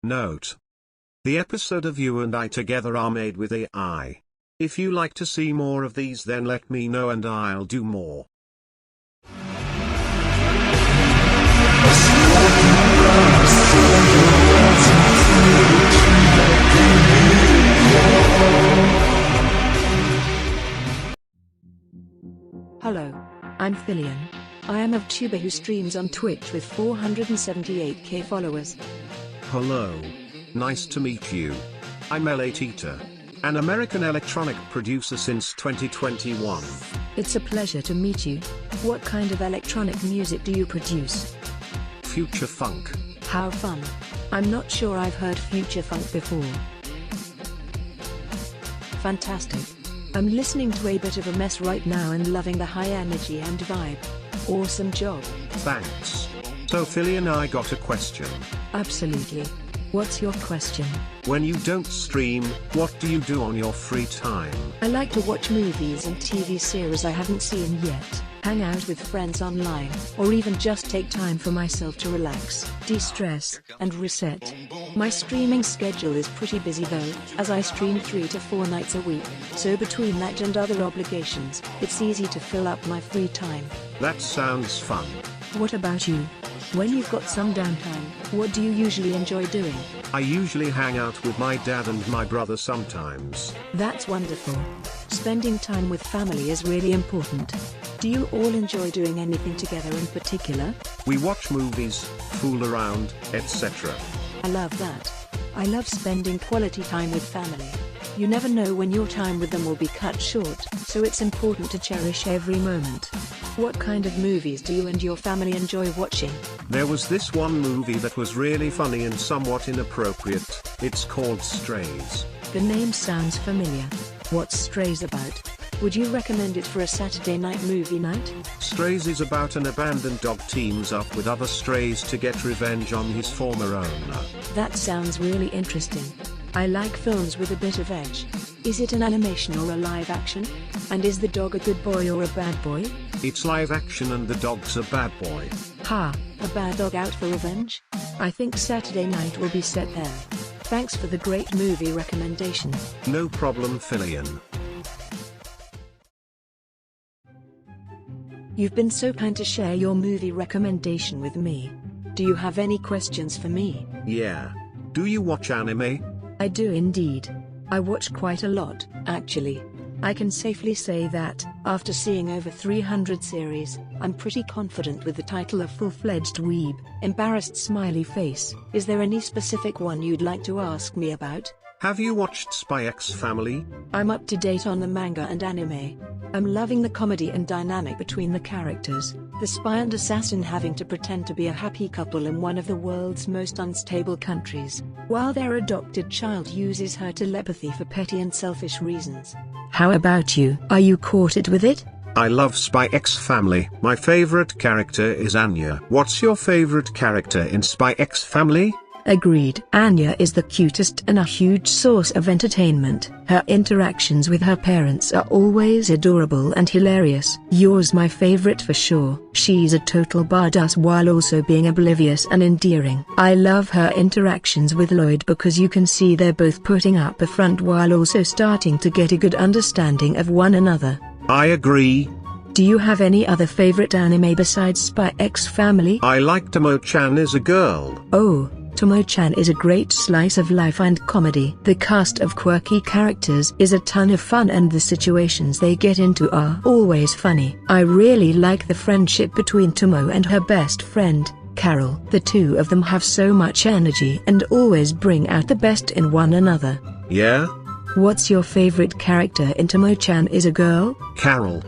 Note: the episode of You and I Together are made with AI. If you like to see more of these, then let me know and I'll do more. Hello, I'm Filian. I am a tuber who streams on Twitch with 478k followers. Hello. Nice to meet you. I'm L.A Teeter, an American electronic producer since 2021. It's a pleasure to meet you. What kind of electronic music do you produce? Future funk. How fun. I'm not sure I've heard future funk before. Fantastic. I'm listening to a bit of a mess right now and loving the high energy and vibe. Awesome job. Thanks. So Filian, I got a question. Absolutely. What's your question? When you don't stream, what do you do on your free time? I like to watch movies and TV series I haven't seen yet, hang out with friends online, or even just take time for myself to relax, de-stress, and reset. My streaming schedule is pretty busy though, as I stream 3 to 4 nights a week, so between that and other obligations, it's easy to fill up my free time. That sounds fun. What about you? When you've got some downtime, what do you usually enjoy doing? I usually hang out with my dad and my brother sometimes. That's wonderful. Spending time with family is really important. Do you all enjoy doing anything together in particular? We watch movies, fool around, etc. I love that. I love spending quality time with family. You never know when your time with them will be cut short, so it's important to cherish every moment. What kind of movies do you and your family enjoy watching? There was this one movie that was really funny and somewhat inappropriate. It's called Strays. The name sounds familiar. What's Strays about? Would you recommend it for a Saturday night movie night? Strays is about an abandoned dog teams up with other strays to get revenge on his former owner. That sounds really interesting. I like films with a bit of edge. Is it an animation or a live action? And is the dog a good boy or a bad boy? It's live action and the dog's a bad boy. Ha, a bad dog out for revenge? I think Saturday night will be set there. Thanks for the great movie recommendation. No problem, Filian. You've been so kind to share your movie recommendation with me. Do you have any questions for me? Yeah. Do you watch anime? I do indeed. I watch quite a lot, actually. I can safely say that, after seeing over 300 series, I'm pretty confident with the title of Full-Fledged Weeb. Embarrassed smiley face. Is there any specific one you'd like to ask me about? Have you watched Spy X Family? I'm up to date on the manga and anime. I'm loving the comedy and dynamic between the characters, the spy and assassin having to pretend to be a happy couple in one of the world's most unstable countries, while their adopted child uses her telepathy for petty and selfish reasons. How about you? Are you caught it with it? I love Spy X Family. My favorite character is Anya. What's your favorite character in Spy X Family? Agreed. Anya is the cutest and a huge source of entertainment. Her interactions with her parents are always adorable and hilarious. Yours my favorite for sure. She's a total badass while also being oblivious and endearing. I love her interactions with Lloyd because you can see they're both putting up a front while also starting to get a good understanding of one another. I agree. Do you have any other favorite anime besides Spy X Family? I like Tomo-chan is a girl. Oh. Tomo-chan is a great slice of life and comedy. The cast of quirky characters is a ton of fun and the situations they get into are always funny. I really like the friendship between Tomo and her best friend, Carol. The two of them have so much energy and always bring out the best in one another. Yeah? What's your favorite character in Tomo-chan is a girl? Carol.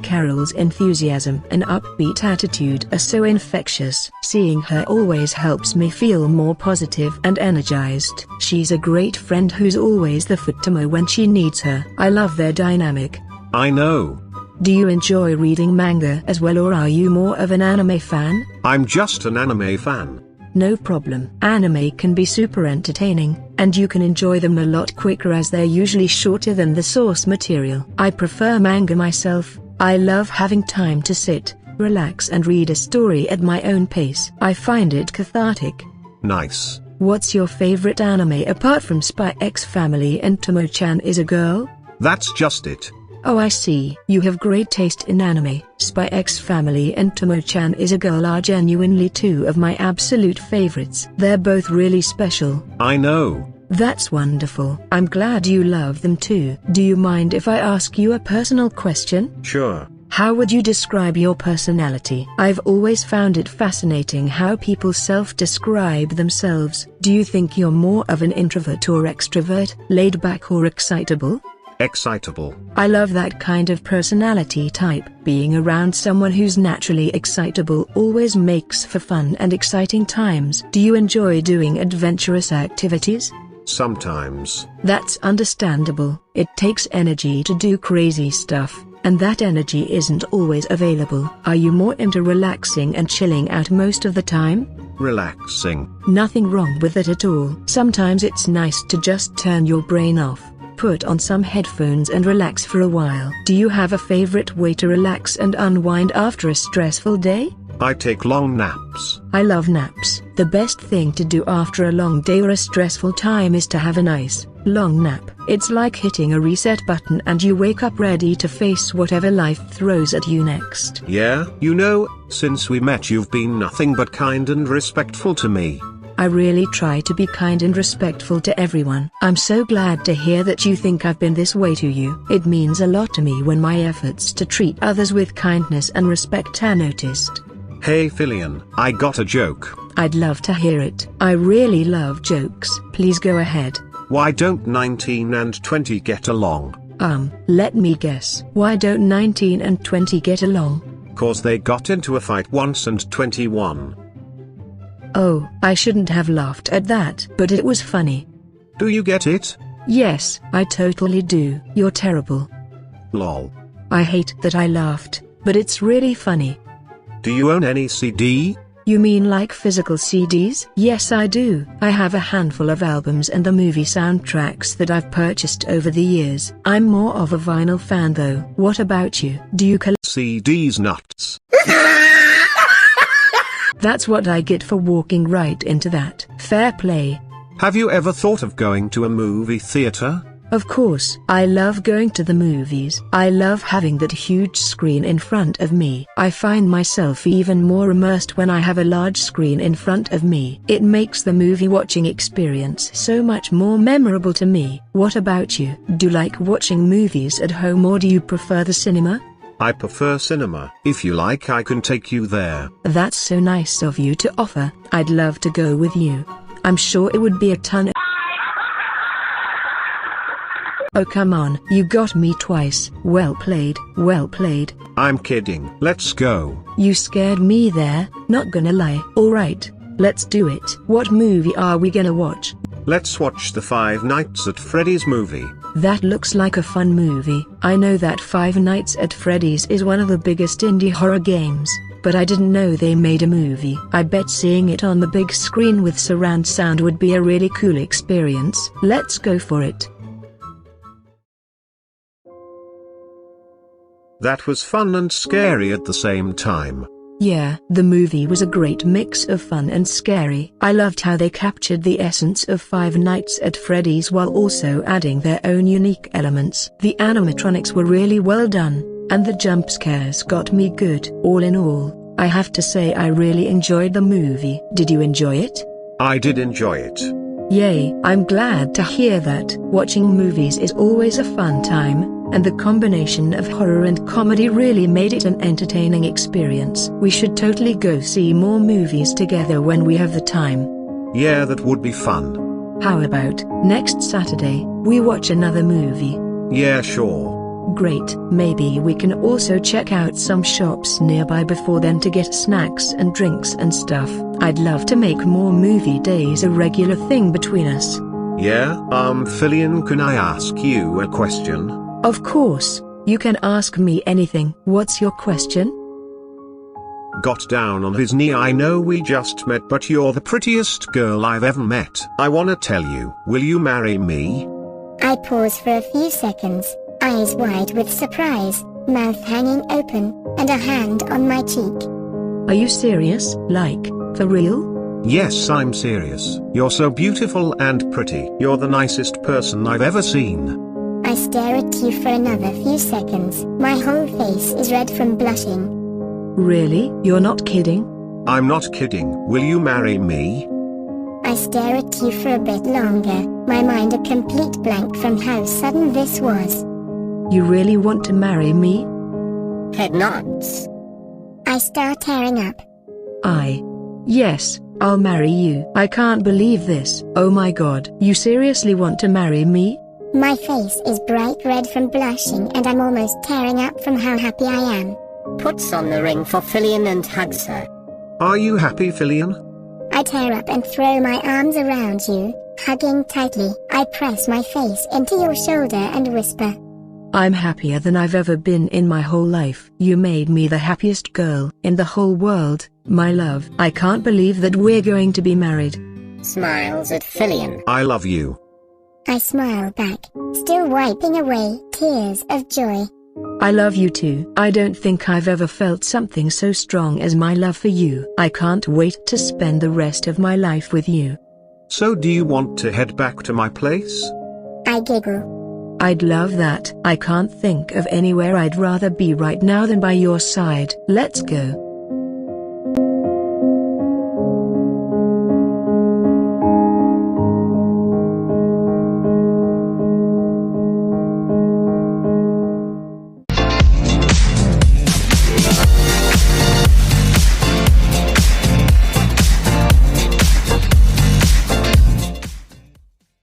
Carol's enthusiasm and upbeat attitude are so infectious. Seeing her always helps me feel more positive and energized. She's a great friend who's always there for Tomo when she needs her. I love their dynamic. I know. Do you enjoy reading manga as well, or are you more of an anime fan? I'm just an anime fan. No problem. Anime can be super entertaining, and you can enjoy them a lot quicker as they're usually shorter than the source material. I prefer manga myself. I love having time to sit, relax and read a story at my own pace. I find it cathartic. Nice. What's your favorite anime apart from Spy X Family and Tomo-chan is a girl? That's just it. Oh, I see. You have great taste in anime. Spy X Family and Tomo-chan is a girl are genuinely two of my absolute favorites. They're both really special. I know. That's wonderful. I'm glad you love them too. Do you mind if I ask you a personal question? Sure. How would you describe your personality? I've always found it fascinating how people self-describe themselves. Do you think you're more of an introvert or extrovert, laid back or excitable? Excitable. I love that kind of personality type. Being around someone who's naturally excitable always makes for fun and exciting times. Do you enjoy doing adventurous activities? Sometimes. That's understandable. It takes energy to do crazy stuff, and that energy isn't always available. Are you more into relaxing and chilling out most of the time? Relaxing. Nothing wrong with it at all. Sometimes it's nice to just turn your brain off, put on some headphones and relax for a while. Do you have a favorite way to relax and unwind after a stressful day? I take long naps. I love naps. The best thing to do after a long day or a stressful time is to have a nice, long nap. It's like hitting a reset button and you wake up ready to face whatever life throws at you next. Yeah, you know, since we met you've been nothing but kind and respectful to me. I really try to be kind and respectful to everyone. I'm so glad to hear that you think I've been this way to you. It means a lot to me when my efforts to treat others with kindness and respect are noticed. Hey Filian, I got a joke. I'd love to hear it. I really love jokes. Please go ahead. Why don't 19 and 20 get along? Let me guess. Why don't 19 and 20 get along? 'Cause they got into a fight once and 21. Oh, I shouldn't have laughed at that, but it was funny. Do you get it? Yes, I totally do. You're terrible. Lol. I hate that I laughed, but it's really funny. Do you own any CD? You mean like physical CDs? Yes, I do. I have a handful of albums and the movie soundtracks that I've purchased over the years. I'm more of a vinyl fan though. What about you? Do you collect CDs nuts? That's what I get for walking right into that. Fair play. Have you ever thought of going to a movie theater? Of course, I love going to the movies. I love having that huge screen in front of me. I find myself even more immersed when I have a large screen in front of me. It makes the movie watching experience so much more memorable to me. What about you? Do you like watching movies at home or do you prefer the cinema? I prefer cinema. If you like, I can take you there. That's so nice of you to offer. I'd love to go with you. I'm sure it would be a ton of... Oh come on, you got me twice. Well played, well played. I'm kidding. Let's go. You scared me there, not gonna lie. Alright, let's do it. What movie are we gonna watch? Let's watch the Five Nights at Freddy's movie. That looks like a fun movie. I know that Five Nights at Freddy's is one of the biggest indie horror games, but I didn't know they made a movie. I bet seeing it on the big screen with surround sound would be a really cool experience. Let's go for it. That was fun and scary at the same time. Yeah, the movie was a great mix of fun and scary. I loved how they captured the essence of Five Nights at Freddy's while also adding their own unique elements. The animatronics were really well done, and the jump scares got me good. All in all, I have to say I really enjoyed the movie. Did you enjoy it? I did enjoy it. Yay, I'm glad to hear that. Watching movies is always a fun time, and the combination of horror and comedy really made it an entertaining experience. We should totally go see more movies together when we have the time. Yeah, that would be fun. How about next Saturday, we watch another movie? Yeah, sure. Great, maybe we can also check out some shops nearby before then to get snacks and drinks and stuff. I'd love to make more movie days a regular thing between us. Yeah, Filian, can I ask you a question? Of course, you can ask me anything. What's your question? Got down on his knee. I know we just met, but you're the prettiest girl I've ever met. I wanna tell you, will you marry me? I pause for a few seconds, eyes wide with surprise, mouth hanging open, and a hand on my cheek. Are you serious? Like, for real? Yes, I'm serious. You're so beautiful and pretty. You're the nicest person I've ever seen. I stare at you for another few seconds. My whole face is red from blushing. Really? You're not kidding? I'm not kidding. Will you marry me? I stare at you for a bit longer, my mind a complete blank from how sudden this was. You really want to marry me? Head nods. I start tearing up. Yes, I'll marry you. I can't believe this. Oh my god. You seriously want to marry me? My face is bright red from blushing and I'm almost tearing up from how happy I am. Puts on the ring for Filian and hugs her. Are you happy, Filian? I tear up and throw my arms around you, hugging tightly. I press my face into your shoulder and whisper. I'm happier than I've ever been in my whole life. You made me the happiest girl in the whole world, my love. I can't believe that we're going to be married. Smiles at Filian. I love you. I smile back, still wiping away tears of joy. I love you too. I don't think I've ever felt something so strong as my love for you. I can't wait to spend the rest of my life with you. So do you want to head back to my place? I giggle. I'd love that. I can't think of anywhere I'd rather be right now than by your side. Let's go.